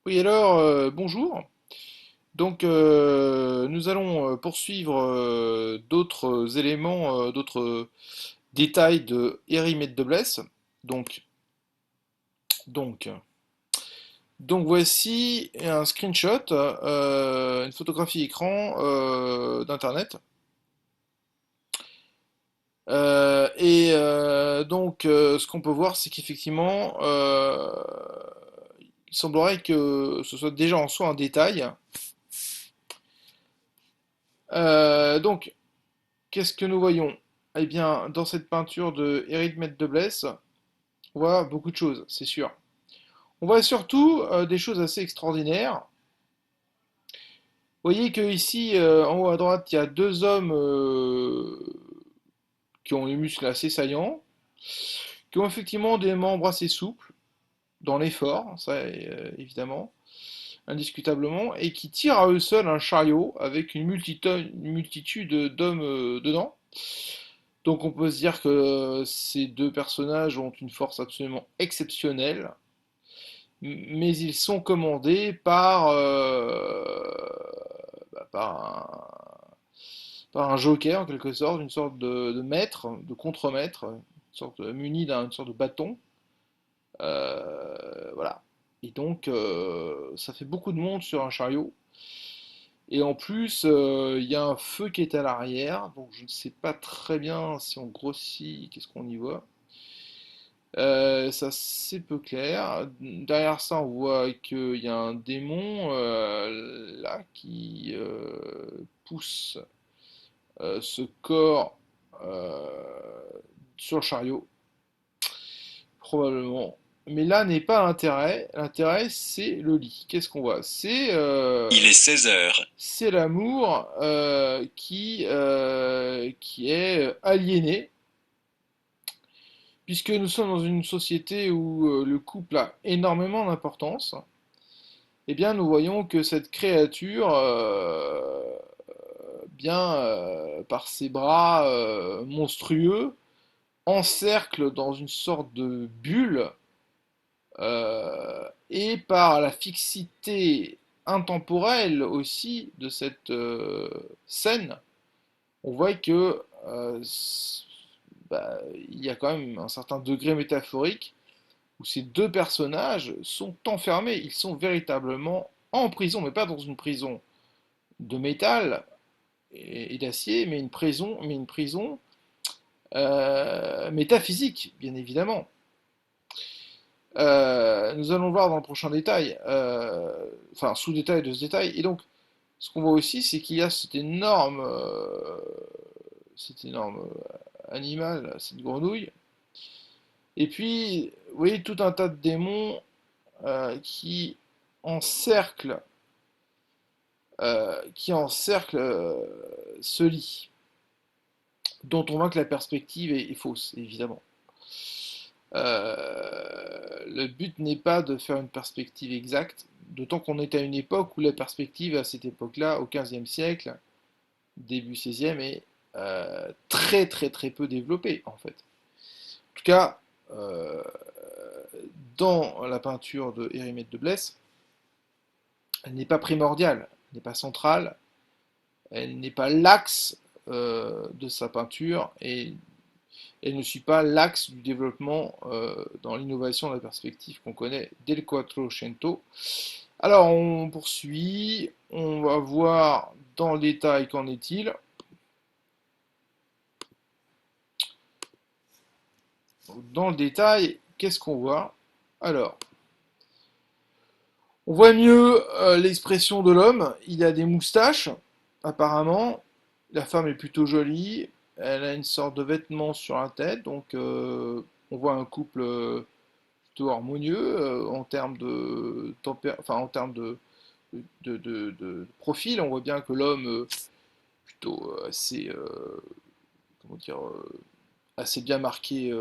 Oui, alors, bonjour. Donc, nous allons poursuivre d'autres éléments, d'autres détails de Hérimède de Blesse. Donc, donc, donc, voici un screenshot, une photographie écran d'Internet. Ce qu'on peut voir, c'est qu'effectivement, il semblerait que ce soit déjà en soi un détail. Donc, qu'est-ce que nous voyons? Eh bien, dans cette peinture de Hérite de Blesse, on voit beaucoup de choses, c'est sûr. On voit surtout des choses assez extraordinaires. Vous voyez que ici, en haut à droite, il y a deux hommes qui ont les muscles assez saillants, qui ont effectivement des membres assez souples dans l'effort, ça évidemment, indiscutablement, et qui tirent à eux seuls un chariot avec une multitude d'hommes dedans. Donc on peut se dire que ces deux personnages ont une force absolument exceptionnelle, mais ils sont commandés par un joker en quelque sorte, une sorte de maître, de contre-maître, une sorte muni d'une sorte de bâton. Voilà. Et donc ça fait beaucoup de monde sur un chariot. Et en plus, il y a un feu qui est à l'arrière, donc je ne sais pas très bien si on grossit, qu'est-ce qu'on y voit. Ça c'est peu clair. Derrière ça, on voit qu'il y a un démon là qui pousse ce corps euh, sur le chariot, probablement. Mais là n'est pas l'intérêt. L'intérêt, c'est le lit. Qu'est-ce qu'on voit? Il est 16 heures. C'est l'amour qui est aliéné, puisque nous sommes dans une société où le couple a énormément d'importance. Eh bien, nous voyons que cette créature, par ses bras monstrueux, encercle dans une sorte de bulle, et par la fixité intemporelle aussi de cette scène, on voit que il y a quand même un certain degré métaphorique où ces deux personnages sont enfermés, ils sont véritablement en prison, mais pas dans une prison de métal et d'acier, mais une prison métaphysique, bien évidemment. Nous allons le voir dans le prochain détail, enfin sous-détail de ce détail. Et donc, ce qu'on voit aussi, c'est qu'il y a cet énorme animal, cette grenouille. Et puis, vous voyez tout un tas de démons qui encerclent, ce lit, dont on voit que la perspective est fausse, évidemment. Le but n'est pas de faire une perspective exacte, d'autant qu'on est à une époque où la perspective, à cette époque-là, au XVe siècle, début XVIe, est très très très peu développée, en fait. En tout cas, euh, dans la peinture de Hérimède de Blesse, elle n'est pas primordiale, elle n'est pas centrale, elle n'est pas l'axe de sa peinture et elle ne suit pas l'axe du développement dans l'innovation de la perspective qu'on connaît dès le Quattrocento. Alors on poursuit, on va voir dans le détail qu'en est-il. Dans le détail, qu'est-ce qu'on voit? Alors, on voit mieux l'expression de l'homme, il a des moustaches, apparemment, la femme est plutôt jolie, elle a une sorte de vêtement sur la tête, donc on voit un couple plutôt harmonieux en termes enfin, en termes de profil. On voit bien que l'homme plutôt assez, comment dire, assez bien marqué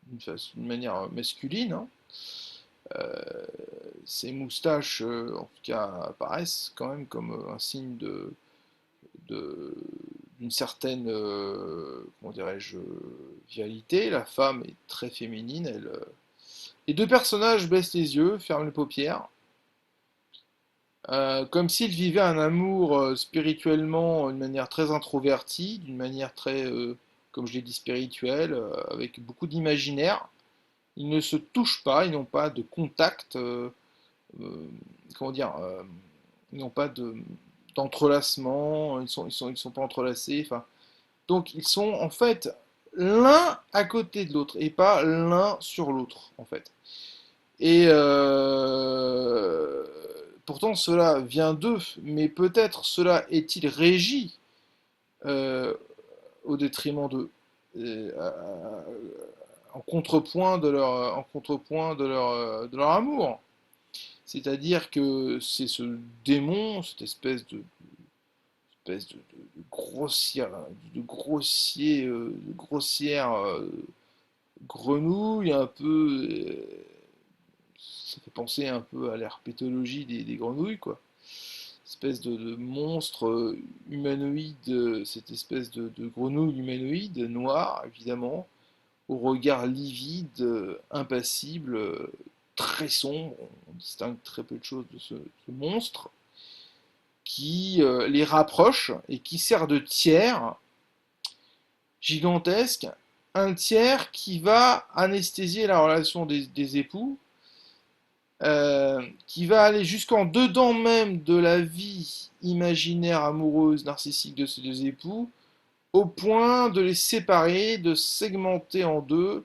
d'une manière masculine, hein. Ses moustaches, en tout cas, apparaissent quand même comme un signe de- d'une certaine, comment dirais-je, viralité. La femme est très féminine, Les deux personnages baissent les yeux, ferment les paupières, comme s'ils vivaient un amour spirituellement d'une manière très introvertie, d'une manière très, comme je l'ai dit, spirituelle, avec beaucoup d'imaginaire. Ils ne se touchent pas, ils n'ont pas de contact, euh, comment dire, ils n'ont pas d'entrelacement, ils sont pas entrelacés. Enfin, donc ils sont en fait l'un à côté de l'autre et pas l'un sur l'autre en fait. Et pourtant cela vient d'eux, mais peut-être cela est-il régi euh, au détriment d'eux, en contrepoint de leur amour. C'est-à-dire que c'est ce démon, cette espèce de grossière, de grossière grenouille, un peu, ça fait penser un peu à l'herpétologie des grenouilles, quoi. Espèce de monstre humanoïde, cette espèce de grenouille humanoïde, noire, évidemment, au regard livide, impassible, très sombre. On distingue très peu de choses de ce monstre qui les rapproche et qui sert de tiers gigantesque, un tiers qui va anesthésier la relation des époux, qui va aller jusqu'en dedans même de la vie imaginaire amoureuse narcissique de ces deux époux, au point de les séparer, de segmenter en deux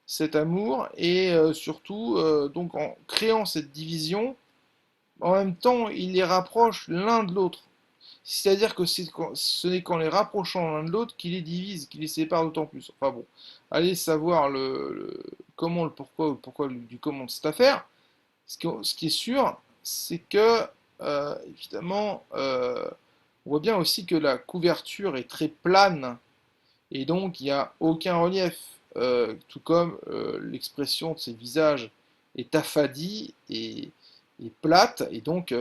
cet amour, et surtout, donc en créant cette division, en même temps, il les rapproche l'un de l'autre. C'est-à-dire que ce n'est qu'en les rapprochant l'un de l'autre qu'il les divise, qu'il les sépare d'autant plus. Enfin bon, allez savoir comment, le pourquoi du comment de cette affaire. Ce qui est sûr, c'est que, évidemment, on voit bien aussi que la couverture est très plane, et donc il n'y a aucun relief, tout comme l'expression de ces visages est affadie et plate, et donc,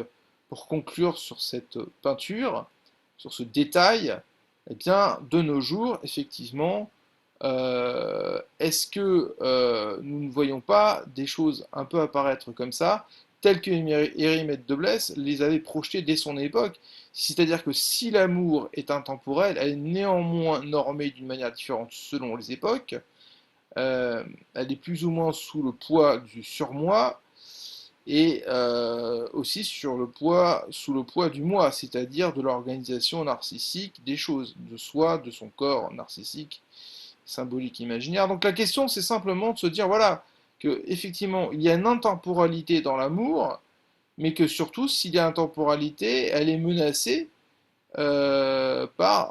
pour conclure sur cette peinture, sur ce détail, eh bien, de nos jours, effectivement, est-ce que nous ne voyons pas des choses un peu apparaître comme ça, telles que Hérimède de Blesse les avait projetées dès son époque? C'est-à-dire que si l'amour est intemporel, elle est néanmoins normée d'une manière différente selon les époques. Elle est plus ou moins sous le poids du surmoi et aussi sous le poids du moi, c'est-à-dire de l'organisation narcissique des choses, de soi, de son corps narcissique symbolique imaginaire. Donc la question, c'est simplement de se dire, voilà, que effectivement, il y a une intemporalité dans l'amour, mais que surtout, s'il y a une intemporalité, elle est menacée par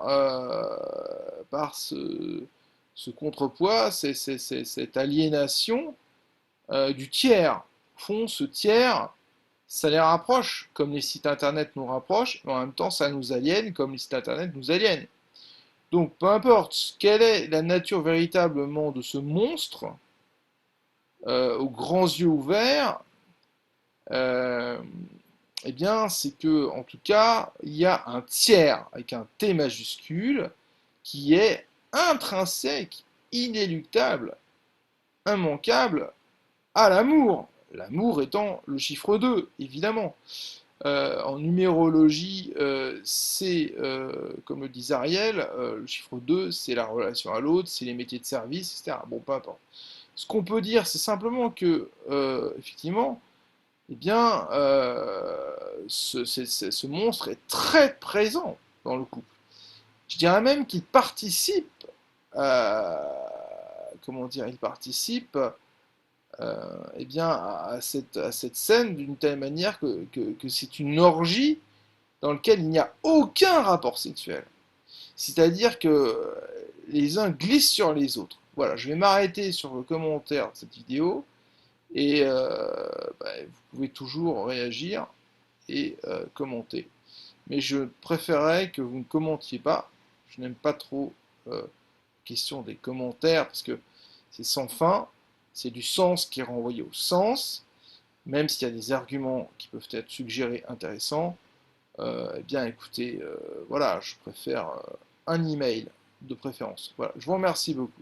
ce contrepoids, cette aliénation du tiers. Au fond, ce tiers, ça les rapproche, comme les sites internet nous rapprochent, mais en même temps, ça nous aliène, comme les sites internet nous aliènent. Donc, peu importe quelle est la nature véritablement de ce monstre, aux grands yeux ouverts, euh, eh bien, c'est que, en tout cas, il y a un tiers avec un T majuscule qui est intrinsèque, inéluctable, immanquable à l'amour. L'amour étant le chiffre 2, évidemment. En numérologie, c'est, comme le dit Ariel, le chiffre 2, c'est la relation à l'autre, c'est les métiers de service, etc. Bon, peu importe. Ce qu'on peut dire, c'est simplement que, effectivement, eh bien, ce monstre est très présent dans le couple. Je dirais même qu'il participe, euh, comment dire, il participe eh bien, à cette scène d'une telle manière que c'est une orgie dans laquelle il n'y a aucun rapport sexuel. C'est-à-dire que les uns glissent sur les autres. Voilà, je vais m'arrêter sur le commentaire de cette vidéo et vous pouvez toujours réagir et commenter. Mais je préférerais que vous ne commentiez pas. Je n'aime pas trop la question des commentaires parce que c'est sans fin, c'est du sens qui est renvoyé au sens, même s'il y a des arguments qui peuvent être suggérés intéressants. Eh bien écoutez, voilà, je préfère un email de préférence. Voilà, je vous remercie beaucoup.